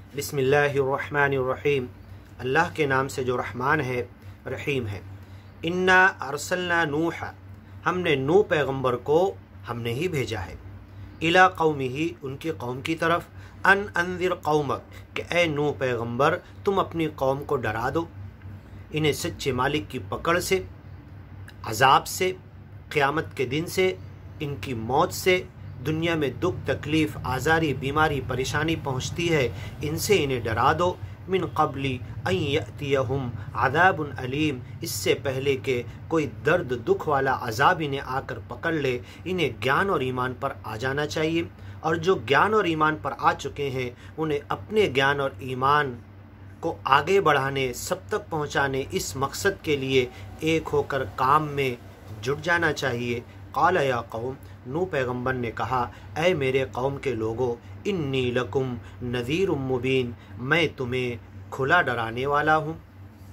बिस्मिल्लाहिर्रहमानिर्रहीम। अल्लाह के नाम से जो रहमान है रहीम है। इन्ना अरसलना नूह, हमने नूह पैगंबर को हमने ही भेजा है। इला कौमिही, उनकी कौम की तरफ। अन अंदिर कौमक, कि ए नूह पैगंबर तुम अपनी कौम को डरा दो, इन्हें सच्चे मालिक की पकड़ से, अजाब से, क़यामत के दिन से, इनकी मौत से, दुनिया में दुख तकलीफ़ आज़ारी बीमारी परेशानी पहुँचती है, इनसे इन्हें डरा दो। मिन क़ब्ली अन यअतियहुम अज़ाबुन अलीम, इससे पहले कि कोई दर्द दुख वाला अज़ाब इन्हें आकर पकड़ ले, इन्हें ज्ञान और ईमान पर आ जाना चाहिए। और जो ज्ञान और ईमान पर आ चुके हैं उन्हें अपने ज्ञान और ईमान को आगे बढ़ाने, सब तक पहुँचाने, इस मकसद के लिए एक होकर काम में जुट जाना चाहिए। क़ाल या कौम, नूह पैगंबर ने कहा, ऐ मेरे कौम के लोगों, इन्नी लकुम नज़ीरुम मुबीन, मैं तुम्हें खुला डराने वाला हूँ।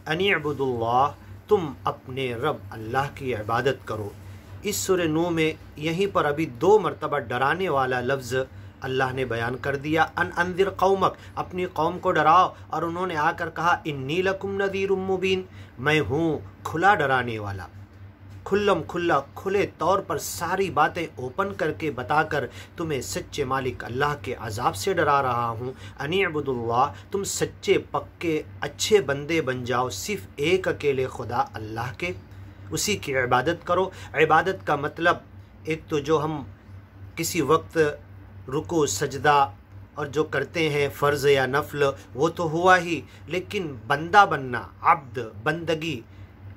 अनिअबुदुल्लाह, तुम अपने रब अल्लाह की इबादत करो। इस सूरह नूह में यहीं पर अभी 2 मरतबा डराने वाला लफ्ज़ अल्लाह ने बयान कर दिया। अन अंदिर कौमक, अपनी कौम को डराओ, और उन्होंने आकर कहा इन्नी लकुम नज़ीरुम मुबीन, मैं हूँ खुला डराने वाला। खुल्लम खुल्ला, खुले तौर पर सारी बातें ओपन करके बताकर तुम्हें सच्चे मालिक अल्लाह के अजाब से डरा रहा हूँ। अनिअबुदुल्लाह, तुम सच्चे पक्के अच्छे बंदे बन जाओ, सिर्फ एक अकेले खुदा अल्लाह के, उसी की इबादत करो। इबादत का मतलब एक तो जो हम किसी वक्त रुकू सजदा और जो करते हैं फ़र्ज़ या नफल, वो तो हुआ ही, लेकिन बंदा बनना, अब्द, बंदगी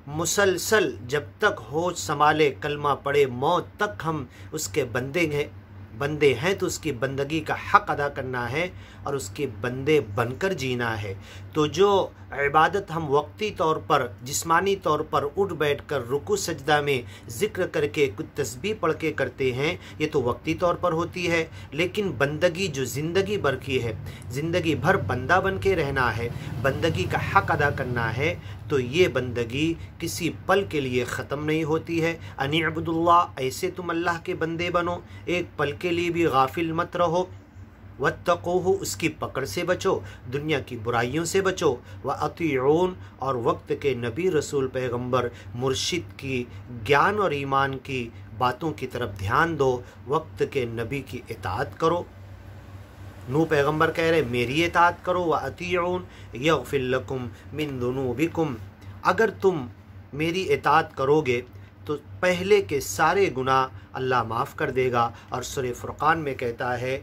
मुसलसल जब तक होश संभाले, कलमा पढ़े, मौत तक हम उसके बंदे हैं तो उसकी बंदगी का हक़ अदा करना है और उसके बंदे बनकर जीना है। तो जो इबादत हम वक्ती तौर पर, जिस्मानी तौर पर उठ बैठ कर रुकू सजदा में ज़िक्र करके कुछ तस्बीह पढ़ के करते हैं, ये तो वक्ती तौर पर होती है। लेकिन बंदगी जो ज़िंदगी भर की है, ज़िंदगी भर बंदा बन के रहना है, बंदगी का हक़ अदा करना है, तो ये बंदगी किसी पल के लिए ख़त्म नहीं होती है। अनिअबुदुल्लाह, ऐसे तुम अल्लाह के बंदे बनो, एक पल के लिए भी गाफिल मत रहो। वत्तक़ूहु, उसकी पकड़ से बचो, दुनिया की बुराइयों से बचो। व अतीऊन, और वक्त के नबी रसूल पैगंबर मुर्शिद की ज्ञान और ईमान की बातों की तरफ ध्यान दो, वक्त के नबी की इताअत करो। नूह पैगंबर कह रहे मेरी इताअत करो। व अतीऊन यग़फ़िर लकुम मिन दुनूबिकुम, अगर तुम मेरी इताअत करोगे तो पहले के सारे गुनाह अल्लाह माफ़ कर देगा। और सूरह फुरक़ान में कहता है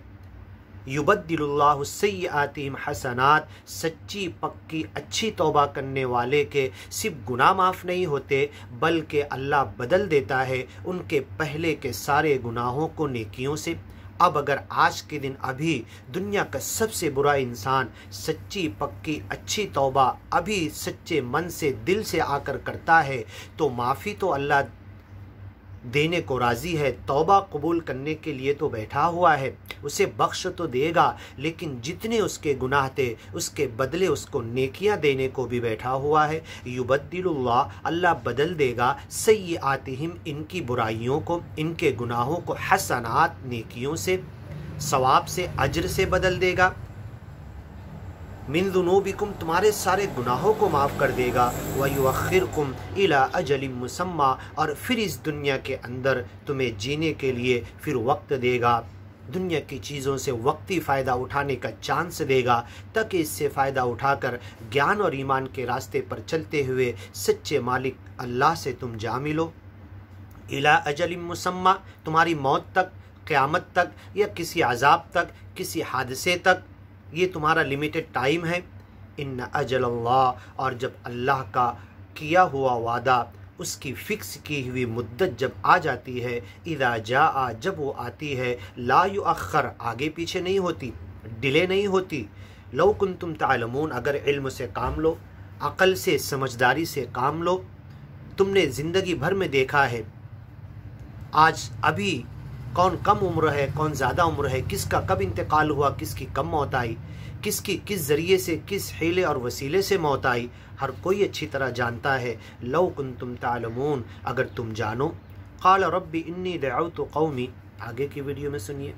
युबद्दिलुल्लाहु सय्यआतिहिम हसनात, सच्ची पक्की अच्छी तौबा करने वाले के सिर्फ गुनाह माफ़ नहीं होते, बल्कि अल्लाह बदल देता है उनके पहले के सारे गुनाहों को नेकियों से। अब अगर आज के दिन अभी दुनिया का सबसे बुरा इंसान सच्ची पक्की अच्छी तौबा अभी सच्चे मन से दिल से आकर करता है, तो माफ़ी तो अल्लाह देने को राज़ी है, तौबा कबूल करने के लिए तो बैठा हुआ है, उसे बख्श तो देगा, लेकिन जितने उसके गुनाह थे उसके बदले उसको नेकियां देने को भी बैठा हुआ है। युबद्दिलुल्लाह, अल्लाह बदल देगा, सय्यआतिहिम, इनकी बुराइयों को, इनके गुनाहों को, हसनात, नेकियों से, सवाब से, अज्र से बदल देगा। मिन दुनूबिकुम, तुम्हारे सारे गुनाहों को माफ़ कर देगा। व युअख्खिरकुम इला अजलिम मुसम्मा, और फिर इस दुनिया के अंदर तुम्हें जीने के लिए फिर वक्त देगा, दुनिया की चीज़ों से वक्ती फ़ायदा उठाने का चांस देगा, ताकि इससे फ़ायदा उठाकर ज्ञान और ईमान के रास्ते पर चलते हुए सच्चे मालिक अल्लाह से तुम जा मिलो। इला अजलिम मुसम्मा, तुम्हारी मौत तक, क़यामत तक, या किसी अजाब तक, किसी हादसे तक, ये तुम्हारा लिमिटेड टाइम है। इन्ना अजल अल्लाह, और जब अल्लाह का किया हुआ वादा, उसकी फ़िक्स की हुई मुद्दत जब आ जाती है, इज़ा जाआ, जब वो आती है, ला युअख्खर, आगे पीछे नहीं होती, डिले नहीं होती। लौ कुंतुम तालमून, अगर इल्म से काम लो, अक़ल से, समझदारी से काम लो। तुमने ज़िंदगी भर में देखा है आज अभी कौन कम उम्र है, कौन ज़्यादा उम्र है, किसका कब इंतकाल हुआ, किसकी कब मौत आई, किसकी किस ज़रिए से, किस हीले और वसीले से मौत आई, हर कोई अच्छी तरह जानता है। लौ कुंतुम तालमून, अगर तुम जानो। क़ाल रब्बी इन्नी दअउतु क़ौमी, आगे की वीडियो में सुनिए।